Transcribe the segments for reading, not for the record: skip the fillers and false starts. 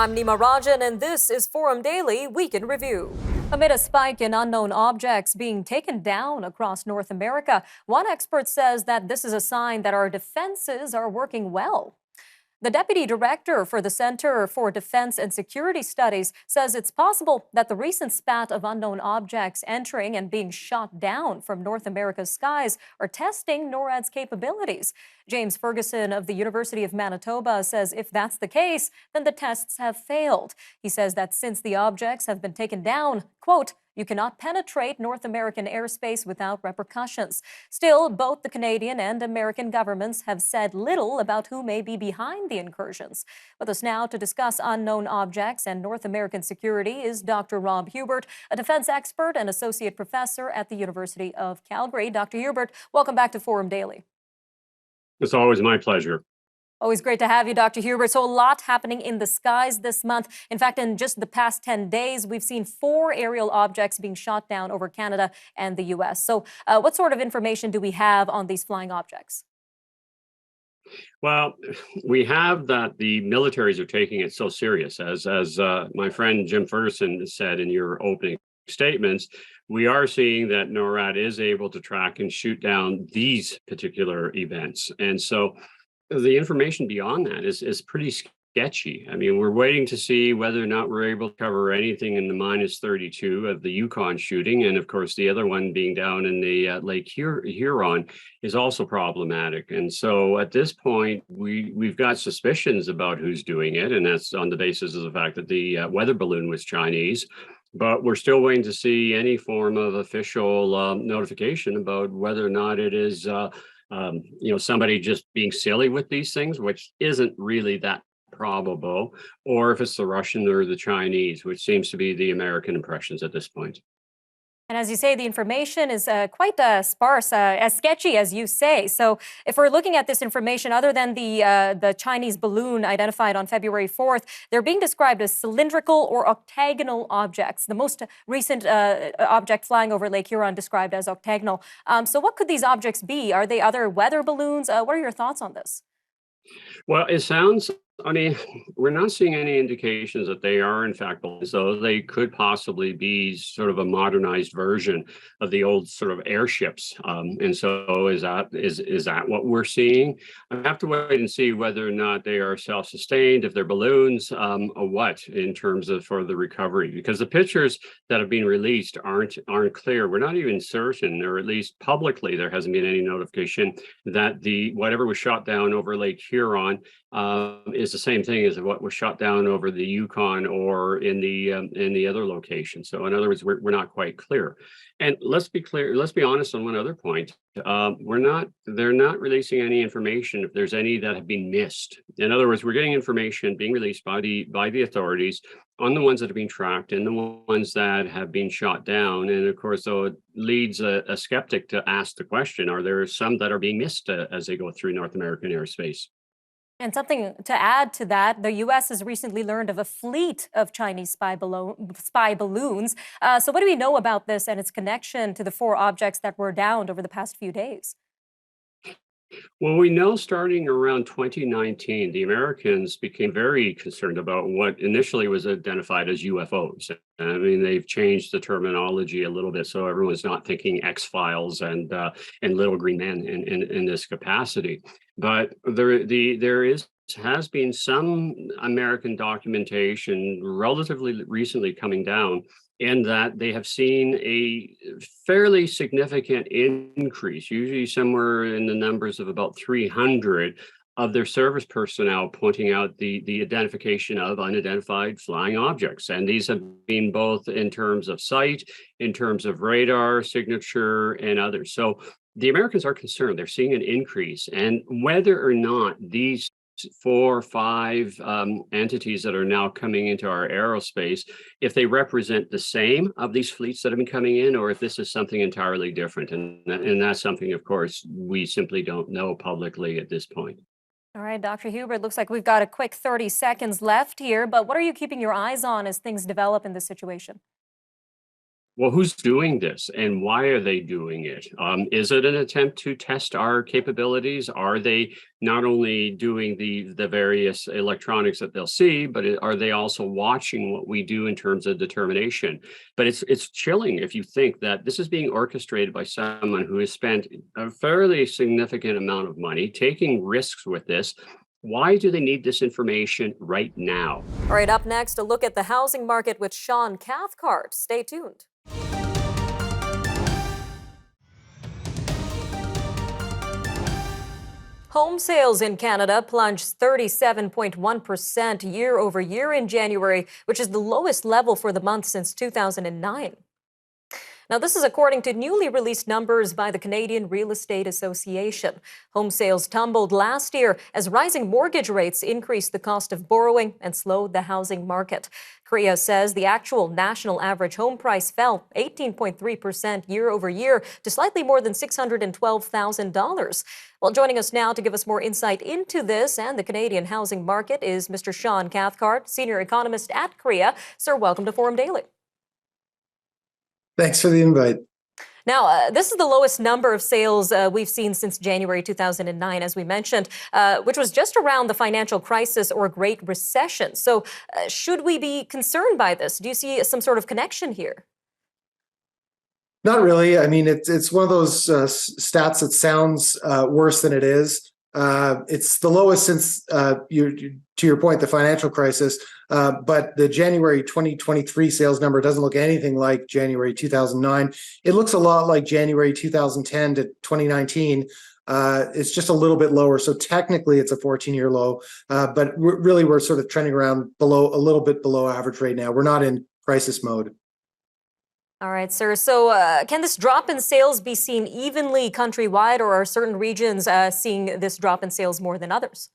I'm Nima Rajan, and this is Forum Daily Week in Review. Amid a spike in unknown objects being taken down across North America, one expert says that this is a sign that our defenses are working well. The deputy director for the Center for Defense and Security Studies says it's possible that the recent spat of unknown objects entering and being shot down from North America's skies are testing NORAD's capabilities. James Ferguson of the University of Manitoba says if that's the case, then the tests have failed. He says that since the objects have been taken down, quote, you cannot penetrate North American airspace without repercussions. Still, both the Canadian and American governments have said little about who may be behind the incursions. With us now to discuss unknown objects and North American security is Dr. Rob Hubert, a defense expert and associate professor at the University of Calgary. Dr. Hubert, welcome back to Forum Daily. It's always my pleasure. Always great to have you, Dr. Hubert. So a lot happening in the skies this month. In fact, in just the past 10 days, we've seen 4 aerial objects being shot down over Canada and the U.S. So what sort of information do we have on these flying objects? Well, we have that the militaries are taking it so serious, as my friend Jim Ferguson said in your opening statements. We are seeing that NORAD is able to track and shoot down these particular events. And so the information beyond that is pretty sketchy. I mean, we're waiting to see whether or not we're able to cover anything in the minus 32 of the Yukon shooting. And of course, the other one being down in the Lake Huron is also problematic. And so at this point, we've got suspicions about who's doing it. And that's on the basis of the fact that the weather balloon was Chinese. But we're still waiting to see any form of official notification about whether or not it is somebody just being silly with these things, which isn't really that probable, or if it's the Russian or the Chinese, which seems to be the American impressions at this point. And as you say, the information is quite sparse, as sketchy as you say. So if we're looking at this information, other than the Chinese balloon identified on February 4th, they're being described as cylindrical or octagonal objects. The most recent object flying over Lake Huron described as octagonal. So what could these objects be? Are they other weather balloons? What are your thoughts on this? Well, it sounds, I mean, we're not seeing any indications that they are, in fact, balloons, though they could possibly be sort of a modernized version of the old sort of airships. And so is that what we're seeing? I have to wait and see whether or not they are self-sustained, if they're balloons, or what in terms of for the recovery, because the pictures that have been released aren't clear. We're not even certain, or at least publicly, there hasn't been any notification that the whatever was shot down over Lake Huron is the same thing as what was shot down over the Yukon or in the other location. So in other words, we're not quite clear. And let's be clear, let's be honest on one other point. They're not releasing any information if there's any that have been missed. In other words, we're getting information being released by the authorities on the ones that have been tracked and the ones that have been shot down. And of course, so it leads a skeptic to ask the question, are there some that are being missed as they go through North American airspace? And something to add to that, the U.S. has recently learned of a fleet of Chinese spy balloons. So what do we know about this and its connection to the 4 objects that were downed over the past few days? Well, we know starting around 2019, the Americans became very concerned about what initially was identified as UFOs. I mean, they've changed the terminology a little bit, so everyone's not thinking X-Files and Little Green Men in this capacity. But there has been some American documentation relatively recently coming down in that they have seen a fairly significant increase, usually somewhere in the numbers of about 300 of their service personnel pointing out the identification of unidentified flying objects. And these have been both in terms of sight, in terms of radar signature, and others. So the Americans are concerned. They're seeing an increase. And whether or not these 4 or 5 entities that are now coming into our aerospace, if they represent the same of these fleets that have been coming in, or if this is something entirely different. And that's something, of course, we simply don't know publicly at this point. All right, Dr. Hubert, looks like we've got a quick 30 seconds left here, but what are you keeping your eyes on as things develop in this situation? Well, who's doing this and why are they doing it? Is it an attempt to test our capabilities? Are they not only doing the various electronics that they'll see, but are they also watching what we do in terms of determination? But it's chilling if you think that this is being orchestrated by someone who has spent a fairly significant amount of money taking risks with this. Why do they need this information right now? All right, up next, a look at the housing market with Sean Cathcart. Stay tuned. Home sales in Canada plunged 37.1% year over year in January, which is the lowest level for the month since 2009. Now, this is according to newly released numbers by the Canadian Real Estate Association. Home sales tumbled last year as rising mortgage rates increased the cost of borrowing and slowed the housing market. CREA says the actual national average home price fell 18.3% year over year to slightly more than $612,000. Well, joining us now to give us more insight into this and the Canadian housing market is Mr. Sean Cathcart, senior economist at CREA. Sir, welcome to Forum Daily. Thanks for the invite. Now, this is the lowest number of sales we've seen since January 2009, as we mentioned, which was just around the financial crisis or Great Recession. So should we be concerned by this? Do you see some sort of connection here? Not really. I mean, it's one of those stats that sounds worse than it is. It's the lowest since, to your point, the financial crisis. But the January 2023 sales number doesn't look anything like January 2009. It looks a lot like January 2010 to 2019. It's just a little bit lower. So technically it's a 14-year low, but we're sort of trending around a little bit below average right now. We're not in crisis mode. All right, sir. So can this drop in sales be seen evenly countrywide, or are certain regions seeing this drop in sales more than others?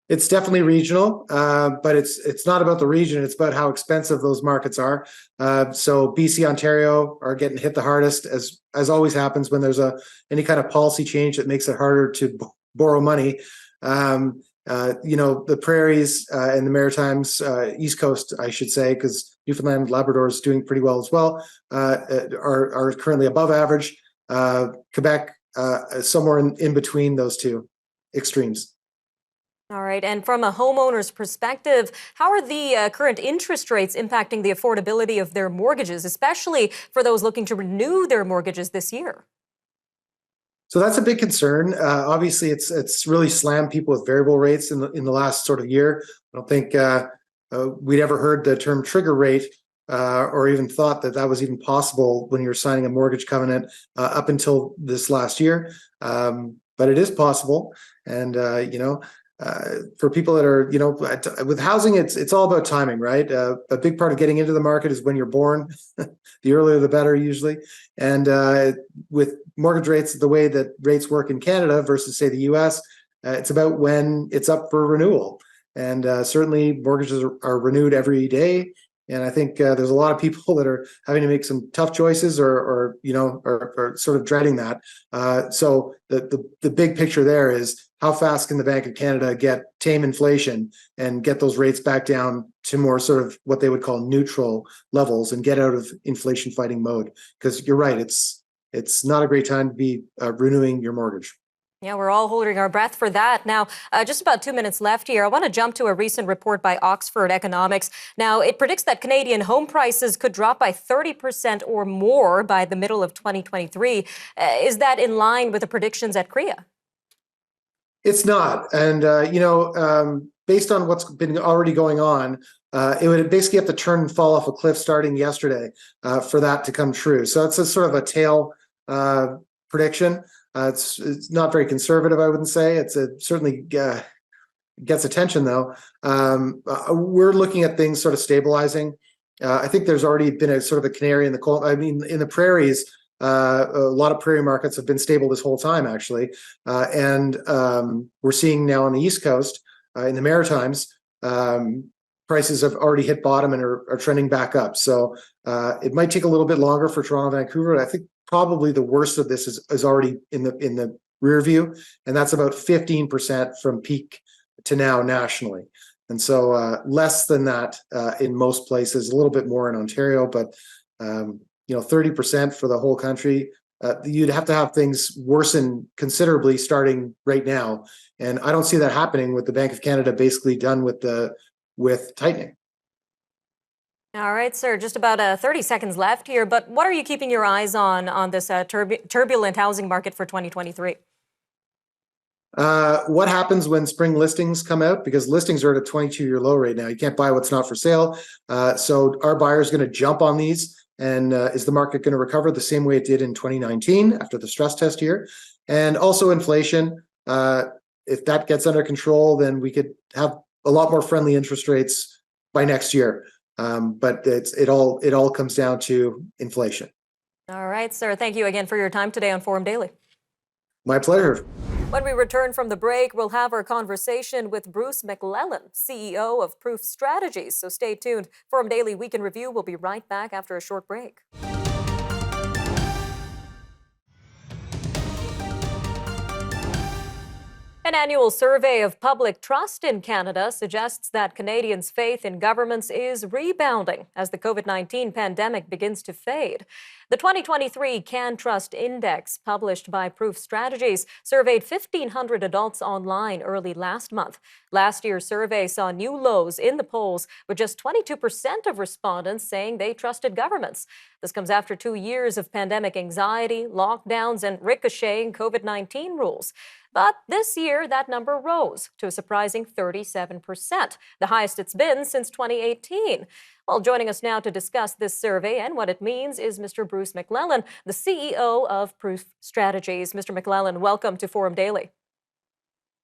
It's definitely regional, but it's not about the region. It's about how expensive those markets are. So BC, Ontario are getting hit the hardest, as always happens when there's any kind of policy change that makes it harder to borrow money. The prairies and the Maritimes, East Coast, I should say, because Newfoundland, Labrador is doing pretty well as well, are currently above average. Quebec, somewhere in between those two extremes. All right. And from a homeowner's perspective, how are the current interest rates impacting the affordability of their mortgages, especially for those looking to renew their mortgages this year? So that's a big concern. Obviously, it's really slammed people with variable rates in the last sort of year. I don't think we'd ever heard the term trigger rate or even thought that was even possible when you're signing a mortgage covenant up until this last year. But it is possible, and for people that are, with housing, it's all about timing, right? A big part of getting into the market is when you're born. The earlier, the better, usually. And with mortgage rates, the way that rates work in Canada versus, say, the US, it's about when it's up for renewal. And certainly mortgages are renewed every day. And I think there's a lot of people that are having to make some tough choices or sort of dreading that. So the big picture there is, how fast can the Bank of Canada tame inflation and get those rates back down to more sort of what they would call neutral levels and get out of inflation fighting mode? Because you're right, it's not a great time to be renewing your mortgage. Yeah, we're all holding our breath for that. Now, just about 2 minutes left here. I want to jump to a recent report by Oxford Economics. Now, it predicts that Canadian home prices could drop by 30% or more by the middle of 2023. Is that in line with the predictions at CREA? It's not. And, based on what's been already going on, it would basically have to turn and fall off a cliff starting yesterday for that to come true. So it's a sort of a tail prediction. It's not very conservative, I wouldn't say. Certainly gets attention, though. We're looking at things sort of stabilizing. I think there's already been a sort of a canary in the coal. I mean, in the prairies, a lot of prairie markets have been stable this whole time, actually. And we're seeing now on the East Coast, in the Maritimes, prices have already hit bottom and are trending back up. So it might take a little bit longer for Toronto, Vancouver. I think probably the worst of this is already in the rear view, and that's about 15% from peak to now nationally. And so less than that in most places, a little bit more in Ontario, but 30% for the whole country. You'd have to have things worsen considerably starting right now, and I don't see that happening with the Bank of Canada basically done with tightening. All right, sir, just about 30 seconds left here, but what are you keeping your eyes on this turbulent housing market for 2023? What happens when spring listings come out? Because listings are at a 22-year low right now. You can't buy what's not for sale. So our buyers going to jump on these? And is the market going to recover the same way it did in 2019 after the stress test year? And also inflation. If that gets under control, then we could have a lot more friendly interest rates by next year. But it all comes down to inflation. All right, sir. Thank you again for your time today on Forum Daily. My pleasure. When we return from the break, we'll have our conversation with Bruce McLellan, CEO of Proof Strategies. So stay tuned. Forum Daily Week in Review will be right back after a short break. An annual survey of public trust in Canada suggests that Canadians' faith in governments is rebounding as the COVID-19 pandemic begins to fade. The 2023 Can Trust Index, published by Proof Strategies, surveyed 1,500 adults online early last month. Last year's survey saw new lows in the polls, with just 22% of respondents saying they trusted governments. This comes after 2 years of pandemic anxiety, lockdowns, and ricocheting COVID-19 rules. But this year, that number rose to a surprising 37%, the highest it's been since 2018. Well, joining us now to discuss this survey and what it means is Mr. Bruce McLellan, the CEO of Proof Strategies. Mr. McLellan, welcome to Forum Daily.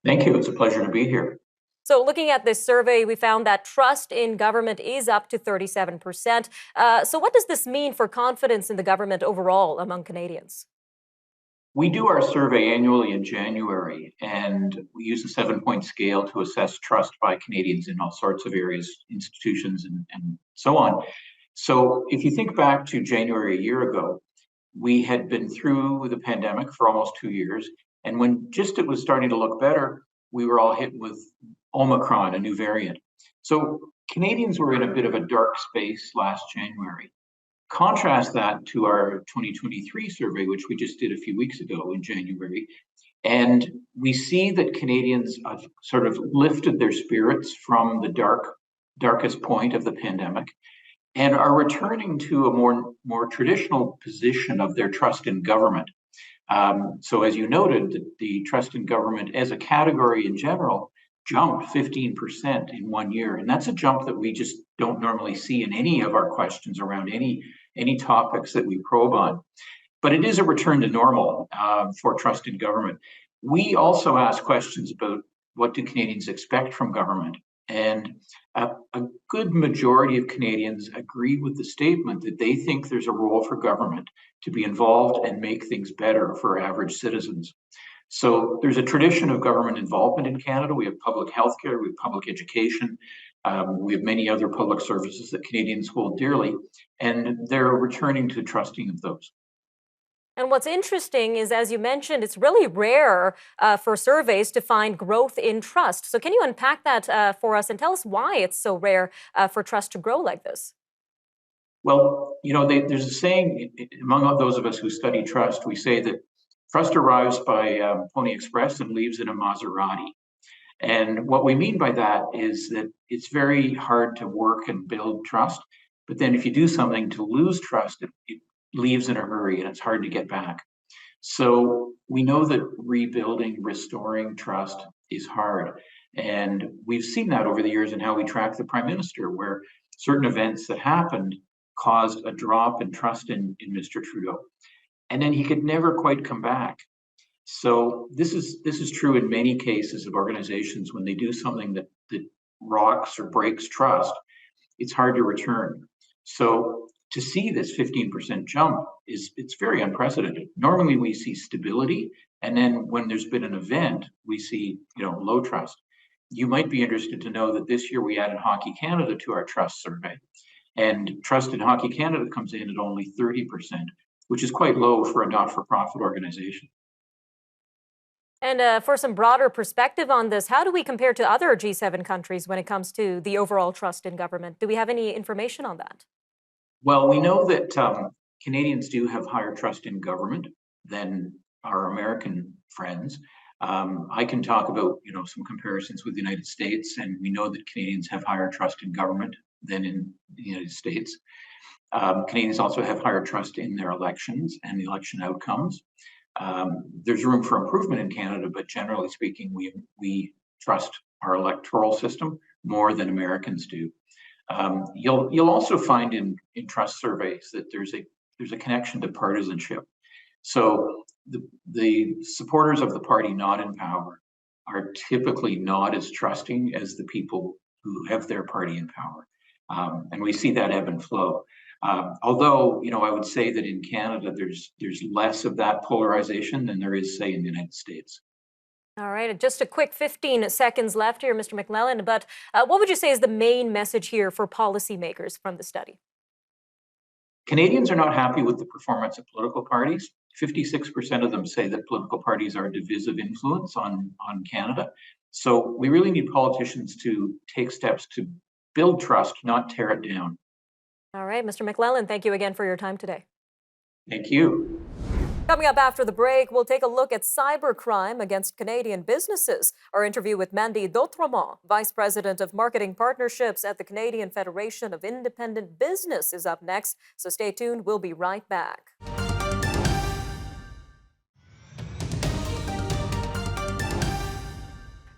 Thank you. It's a pleasure to be here. So looking at this survey, we found that trust in government is up to 37%. So what does this mean for confidence in the government overall among Canadians? We do our survey annually in January, and we use a 7-point scale to assess trust by Canadians in all sorts of areas, institutions, and so on. So if you think back to January a year ago, we had been through the pandemic for almost 2 years. And when just it was starting to look better, we were all hit with Omicron, a new variant. So Canadians were in a bit of a dark space last January. Contrast that to our 2023 survey, which we just did a few weeks ago in January. And we see that Canadians have sort of lifted their spirits from the darkest point of the pandemic and are returning to a more traditional position of their trust in government. So as you noted, the trust in government as a category in general jumped 15% in 1 year. And that's a jump that we just don't normally see in any of our questions around any topics that we probe on. But it is a return to normal for trust in government. We also ask questions about what do Canadians expect from government. And a good majority of Canadians agree with the statement that they think there's a role for government to be involved and make things better for average citizens. So there's a tradition of government involvement in Canada. We have public healthcare, we have public education, we have many other public services that Canadians hold dearly, and they're returning to trusting of those. And what's interesting is, as you mentioned, it's really rare for surveys to find growth in trust. So can you unpack that for us and tell us why it's so rare for trust to grow like this? Well, there's a saying among those of us who study trust, we say that trust arrives by Pony Express and leaves in a Maserati. And what we mean by that is that it's very hard to work and build trust. But then if you do something to lose trust, it leaves in a hurry and it's hard to get back. So we know that rebuilding, restoring trust is hard. And we've seen that over the years in how we track the Prime Minister, where certain events that happened caused a drop in trust in Mr. Trudeau. And then he could never quite come back. So this is true in many cases of organizations when they do something that rocks or breaks trust, it's hard to return. So to see this 15% jump it's very unprecedented. Normally we see stability, and then when there's been an event, we see low trust. You might be interested to know that this year we added Hockey Canada to our trust survey, and trust in Hockey Canada comes in at only 30%, which is quite low for a not-for-profit organization. And for some broader perspective on this, how do we compare to other G7 countries when it comes to the overall trust in government? Do we have any information on that? Well, we know that Canadians do have higher trust in government than our American friends. I can talk about, some comparisons with the United States, and we know that Canadians have higher trust in government than in the United States. Canadians also have higher trust in their elections and the election outcomes. There's room for improvement in Canada, but generally speaking, we trust our electoral system more than Americans do. You'll also find in trust surveys that there's a connection to partisanship. So the supporters of the party not in power are typically not as trusting as the people who have their party in power, and we see that ebb and flow. Although, I would say that in Canada there's less of that polarization than there is, say, in the United States. All right, just a quick 15 seconds left here, Mr. McLellan, but what would you say is the main message here for policymakers from the study? Canadians are not happy with the performance of political parties. 56% of them say that political parties are a divisive influence on Canada. So we really need politicians to take steps to build trust, not tear it down. All right, Mr. McLellan, thank you again for your time today. Thank you. Coming up after the break, we'll take a look at cybercrime against Canadian businesses. Our interview with Mandy D'Autremont, Vice President of Marketing Partnerships at the Canadian Federation of Independent Business, is up next. So stay tuned. We'll be right back.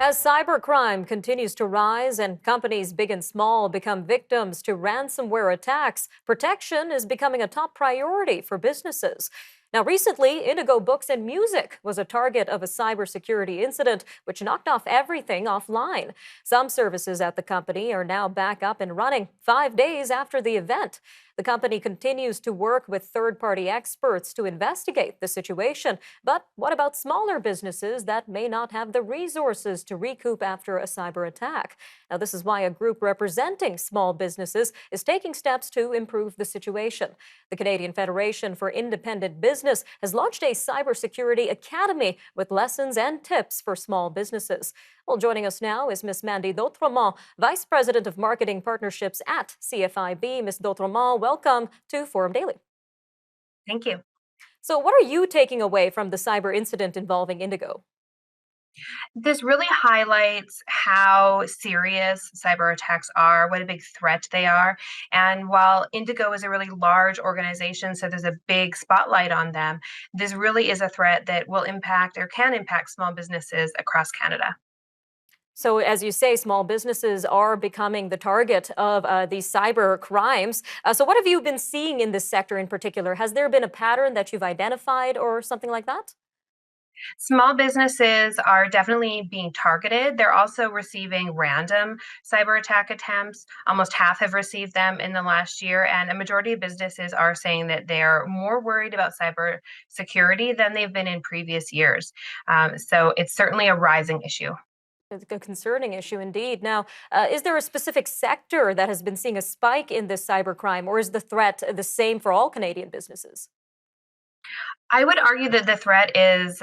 As cybercrime continues to rise and companies big and small become victims to ransomware attacks, protection is becoming a top priority for businesses. Now, recently, Indigo Books and Music was a target of a cybersecurity incident which knocked off everything offline. Some services at the company are now back up and running 5 days after the event. The company continues to work with third-party experts to investigate the situation. But what about smaller businesses that may not have the resources to recoup after a cyber attack? Now, this is why a group representing small businesses is taking steps to improve the situation. The Canadian Federation for Independent Business has launched a cybersecurity academy with lessons and tips for small businesses. Well, joining us now is Ms. Mandy D'Autremont, Vice President of Marketing Partnerships at CFIB. Ms. D'Autremont, welcome to Forum Daily. Thank you. So what are you taking away from the cyber incident involving Indigo? This really highlights how serious cyber attacks are, what a big threat they are. And while Indigo is a really large organization, so there's a big spotlight on them, this really is a threat that will impact or can impact small businesses across Canada. So as you say, small businesses are becoming the target of these cyber crimes. So what have you been seeing in this sector in particular? Has there been a pattern that you've identified or something like that? Small businesses are definitely being targeted. They're also receiving random cyber attack attempts. Almost half have received them in the last year, and a majority of businesses are saying that they're more worried about cyber security than they've been in previous years. So it's certainly a rising issue. It's a concerning issue indeed. Now, is there a specific sector that has been seeing a spike in this cybercrime, or is the threat the same for all Canadian businesses? I would argue that the threat is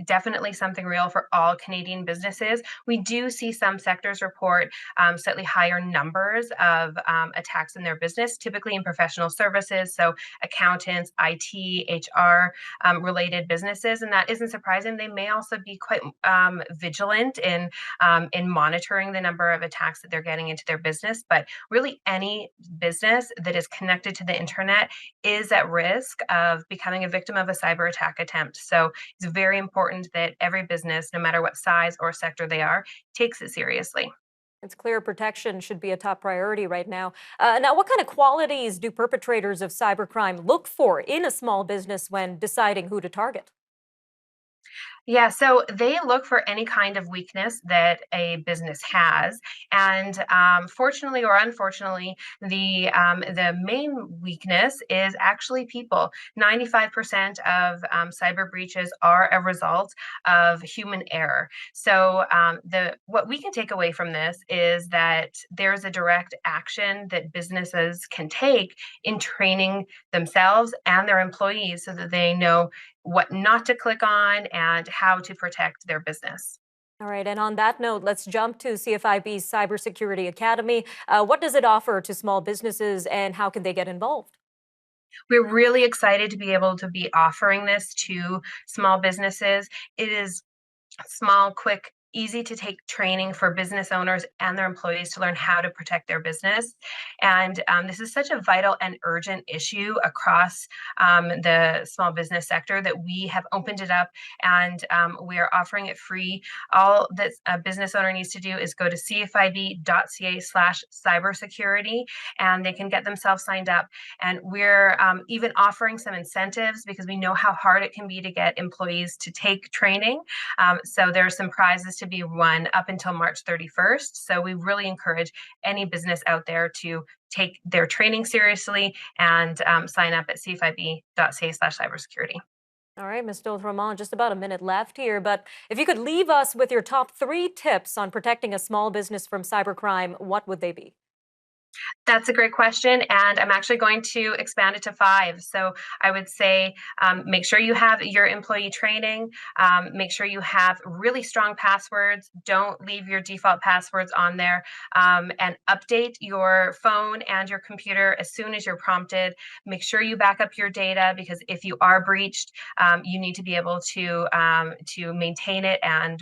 definitely something real for all Canadian businesses. We do see some sectors report slightly higher numbers of attacks in their business, typically in professional services, so accountants, IT, HR related businesses, and that isn't surprising. They may also be quite vigilant in monitoring the number of attacks that they're getting into their business. But really, any business that is connected to the internet is at risk of becoming a victim of a cyber attack attempt. So it's very important that every business, no matter what size or sector they are, takes it seriously. It's clear protection should be a top priority right now. Now, what kind of qualities do perpetrators of cybercrime look for in a small business when deciding who to target? Yeah, so they look for any kind of weakness that a business has, and fortunately or unfortunately, the main weakness is actually people. 95% of cyber breaches are a result of human error. So the what we can take away from this is that there's a direct action that businesses can take in training themselves and their employees so that they know what not to click on and how to protect their business. All right, and on that note, let's jump to CFIB's Cybersecurity Academy. What does it offer to small businesses and how can they get involved? We're really excited to be able to be offering this to small businesses. It is small, quick, easy to take training for business owners and their employees to learn how to protect their business. And this is such a vital and urgent issue across the small business sector that we have opened it up and we are offering it free. All that a business owner needs to do is go to cfib.ca/cybersecurity and they can get themselves signed up. And we're even offering some incentives because we know how hard it can be to get employees to take training. So there are some prizes to be won up until March 31st. So we really encourage any business out there to take their training seriously and sign up at cfib.ca/cybersecurity. All right, Ms. Dotremont, just about a minute left here, but if you could leave us with your top 3 tips on protecting a small business from cybercrime, what would they be? That's a great question, and I'm actually going to expand it to 5. So I would say make sure you have your employee training, make sure you have really strong passwords, don't leave your default passwords on there, and update your phone and your computer as soon as you're prompted. Make sure you back up your data because if you are breached, you need to be able to maintain it and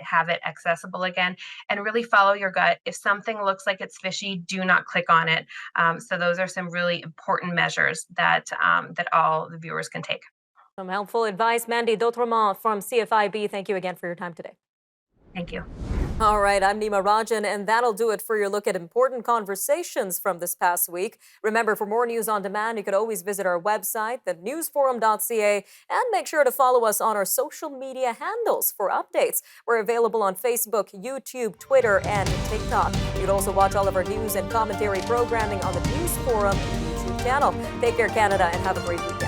have it accessible again, and really follow your gut. If something looks like it's fishy, do not click on it. So those are some really important measures that all the viewers can take. Some helpful advice. Mandy Dotremont from CFIB, thank you again for your time today. Thank you. All right, I'm Nima Rajan, and that'll do it for your look at important conversations from this past week. Remember, for more news on demand, you could always visit our website, thenewsforum.ca, and make sure to follow us on our social media handles for updates. We're available on Facebook, YouTube, Twitter, and TikTok. You can also watch all of our news and commentary programming on the News Forum YouTube channel. Take care, Canada, and have a great weekend.